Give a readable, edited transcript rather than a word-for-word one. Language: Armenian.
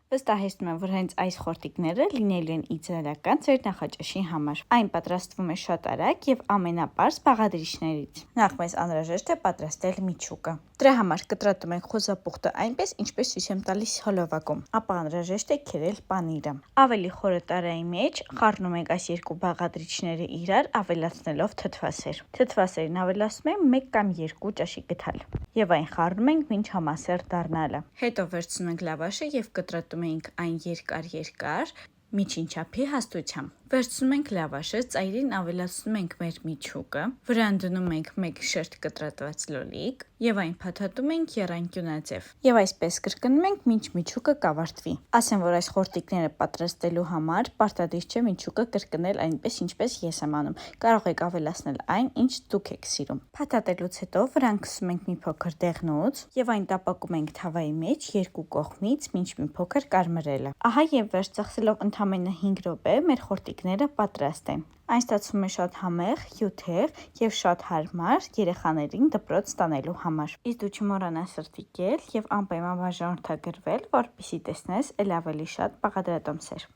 Վստահեցնում եմ, որ հենց այս խորտիկները լինելու են իդեալական ձեր նախաճաշի համար։ Այն պատրաստվում է շատ արագ եւ ամենապարզ բաղադրիչներից։ Նախ մեզ անհրաժեշտ է պատրաստել միջուկը։ Դրա համար կտրատում ենք խոզապուխտը այնպես, ինչպես ցույց եմ տալիս հոլովակում, ապա անհրաժեշտ է քերել պանիրը։ Ավելի խորը տարայի մեջ խառնում ենք այս երկու բաղադրիչները իրար, ավելացնելով թթվասեր։ Թթվասերն ավելացնում ենք 1 կամ 2 ճաշի գդալ եւ այն խառնում ենք մինչ համասեռ դառնալը։ Հետո վերցնում ենք լավաշը եւ կտրատում ենք այն երկար միջին չափի հաստությամբ։ Վերցնում ենք լավաշը, ծայրին ավելացնում ենք մեր միջուկը, վրան դնում ենք 1 շերտ կտրատված լոլիկ եւ այն փաթաթում ենք եռանկյունաձև։ Եվ այսպես կրկնում ենք, մինչ միջուկը կավարտվի։ Ասեմ, որ այս խորտիկները պատրաստելու համար պարտադիր չէ միջուկը կրկնել այնպես, ինչպես ես եմ անում։ Կարող եք ավելացնել այն, ինչ դուք եք սիրում։ Փաթաթելուց հետո վրան քսում ենք մի փոքր դեղնուց եւ այն տապակում ենք թավայի մեջ երկու կողմից, մինչ մի փոքր կարմրելը։ Ահա եւ վերջ ծախսելով ընդամենը 5 րոպե մեր խորտիկները պատրաստ են։ Այն ստացվում է շատ համեղ, հյութեղ եւ շատ հարմար երեխաներին դպրոց տանելու համար։ Իսկ դու չմոռանաս սրտիկել եւ անպայման բաժանորդագրվել, որպեսզի տեսնես ել ավելի շատ բաղադրատոմսեր։